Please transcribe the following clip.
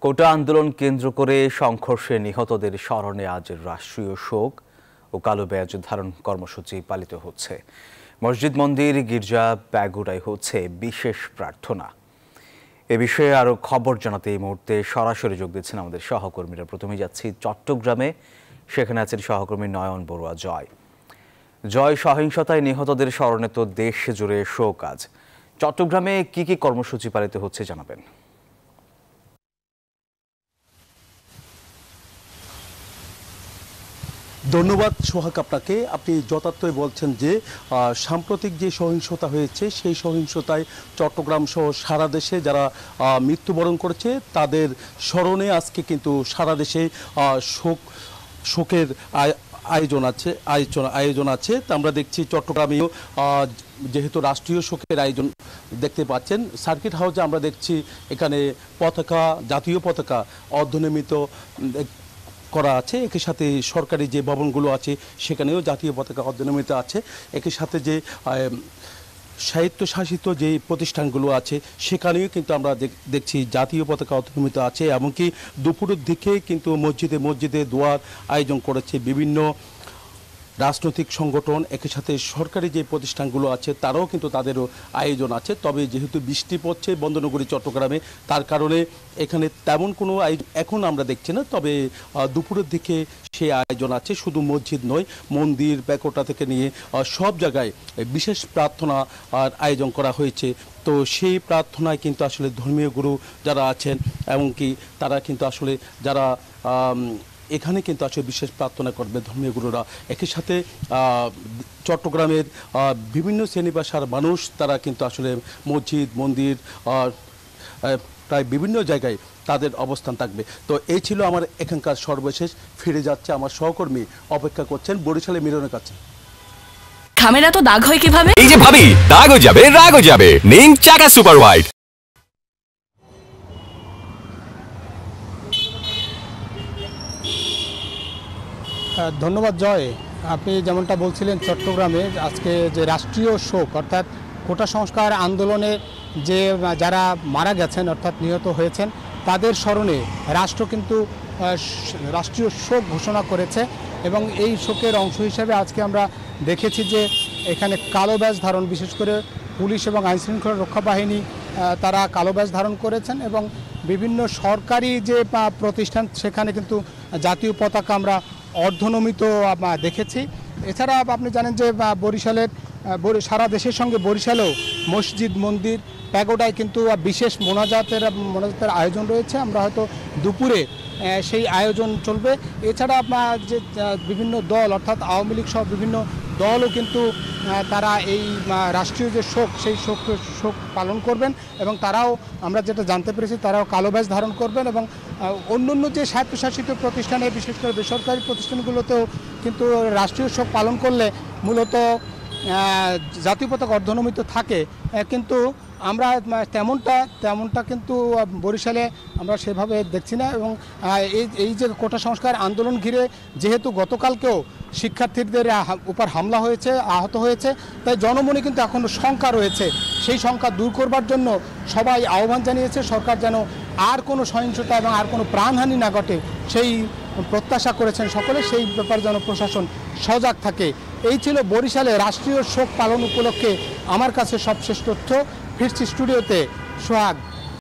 কোটা আন্দোলন কেন্দ্র করে সংঘর্ষে নিহতদের স্মরণে আজ রাষ্ট্রীয় শোক ও কালো ব্যাজ ধারণ কর্মসূচি পালিত হচ্ছে। মসজিদ, মন্দির, গির্জা, প্যাগোডায় হচ্ছে বিশেষ প্রার্থনা। এ বিষয়ে আরও খবর জানাতে এই মুহূর্তে সরাসরি যোগ দিচ্ছেন আমাদের সহকর্মীরা। প্রথমে যাচ্ছি চট্টগ্রামে, সেখানে আছেন সহকর্মী নয়ন বড়ুয়া। জয়, সহিংসতায় নিহতদের স্মরণে তো দেশ জুড়ে শোক আজ। চট্টগ্রামে কি কি কর্মসূচি পালিত হচ্ছে জানাবেন। ধন্যবাদ সোহাগ আপনাকে। আপনি যথার্থই বলছেন যে সাম্প্রতিক যে সহিংসতা হয়েছে সেই সহিংসতায় চট্টগ্রাম সহ সারা দেশে যারা মৃত্যুবরণ করেছে তাদের স্মরণে আজকে কিন্তু সারা দেশে শোকের আয়োজন আছে। তা আমরা দেখছি চট্টগ্রামেও যেহেতু রাষ্ট্রীয় শোকের আয়োজন দেখতে পাচ্ছেন। সার্কিট হাউসে আমরা দেখছি এখানে পতাকা, জাতীয় পতাকা অর্ধনির্মিত করা আছে। একই সাথে সরকারি যে ভবনগুলো আছে সেখানেও জাতীয় পতাকা অর্ধনির্মিত আছে। একই সাথে যে স্বায়ত্তশাসিত যে প্রতিষ্ঠানগুলো আছে সেখানেও কিন্তু আমরা দেখছি জাতীয় পতাকা অর্ধনির্মিত আছে। এমনকি দুপুরের দিকে কিন্তু মসজিদে দোয়ার আয়োজন করেছে বিভিন্ন রাজনৈতিক সংগঠন। একই সাথে সরকারি যে প্রতিষ্ঠানগুলো আছে তারাও কিন্তু তাদেরও আয়োজন আছে। তবে যেহেতু বৃষ্টি পড়ছে বন্দরনগরী চট্টগ্রামে, তার কারণে এখানে তেমন কোনো এখন আমরা দেখছি না। তবে দুপুরের দিকে সেই আয়োজন আছে। শুধু মসজিদ নয়, মন্দির, প্যাগোডা থেকে নিয়ে সব জায়গায় বিশেষ প্রার্থনা আয়োজন করা হয়েছে। তো সেই প্রার্থনায় কিন্তু আসলে ধর্মীয় গুরু যারা আছেন এমনকি তারা কিন্তু আসলে যারা এখানে কিন্তু আসলে বিশেষ প্রার্থনা করবে ধর্মীয় গুরুরা। একই সাথে চট্টগ্রামের বিভিন্ন শ্রেণী পেশার মানুষ তারা কিন্তু আসলে মসজিদ, মন্দির, প্রায় বিভিন্ন জায়গায় তাদের অবস্থান থাকবে। তো এই ছিল আমার এখানকার সর্বশেষ। ফিরে যাচ্ছে আমার সহকর্মী, অপেক্ষা করছেন বরিশালে মিলনের কাছে। খামেরা তো দাগ হয় কিভাবে? এই যে ভাবি, দাগও যাবে রাগও যাবে। নিন চাকা সুপার হোয়াইট। ধন্যবাদ জয়। আপনি যেমনটা বলছিলেন, চট্টগ্রামে আজকে যে রাষ্ট্রীয় শোক অর্থাৎ কোটা সংস্কার আন্দোলনে যে যারা মারা গেছেন অর্থাৎ নিহত হয়েছেন তাদের স্মরণে রাষ্ট্র কিন্তু রাষ্ট্রীয় শোক ঘোষণা করেছে। এবং এই শোকের অংশ হিসেবে আজকে আমরা দেখেছি যে এখানে কালো ব্যাজ ধারণ, বিশেষ করে পুলিশ এবং আইনশৃঙ্খলা রক্ষা বাহিনী তারা কালো ব্যাজ ধারণ করেছেন। এবং বিভিন্ন সরকারি যে প্রতিষ্ঠান সেখানে কিন্তু জাতীয় পতাকা আমরা অর্ধনমিত দেখেছি। এছাড়া আপনি জানেন যে বরিশালের সারা দেশের সঙ্গে বরিশালেও মসজিদ, মন্দির, প্যাগোডায় কিন্তু বিশেষ মোনাজাতের আয়োজন রয়েছে। আমরা হয়তো দুপুরে সেই আয়োজন চলবে। এছাড়া যে বিভিন্ন দল অর্থাৎ আওয়ামী লীগ সহ বিভিন্ন দলও কিন্তু তারা এই রাষ্ট্রীয় যে শোক সেই শোক পালন করবেন। এবং তারাও আমরা যেটা জানতে পেরেছি তারাও কালো ব্যাজ ধারণ করবেন। এবং অন্য যে স্বায়ত্তশাসিত প্রতিষ্ঠানে, বিশেষ করে বেসরকারি প্রতিষ্ঠানগুলোতেও কিন্তু রাষ্ট্রীয় শোক পালন করলে মূলত জাতীয় পতাকা অর্ধনমিত থাকে। কিন্তু আমরা তেমনটা কিন্তু বরিশালে আমরা সেভাবে দেখছি না। এবং এই যে কোটা সংস্কার আন্দোলন ঘিরে যেহেতু গতকালকেও শিক্ষার্থীদের উপর হামলা হয়েছে, আহত হয়েছে, তাই জনমনে কিন্তু এখনও শঙ্কা রয়েছে। সেই শঙ্কা দূর করবার জন্য সবাই আহ্বান জানিয়েছে সরকার যেন আর কোনো সহিংসতা এবং আর কোনো প্রাণহানি না ঘটে সেই প্রত্যাশা করেছেন সকলে। সেই ব্যাপারে যেন প্রশাসন সজাগ থাকে। এই ছিল বরিশালে রাষ্ট্রীয় শোক পালন উপলক্ষে আমার কাছে সবশেষ তথ্য। ফিরছি স্টুডিওতে, সোহাগ।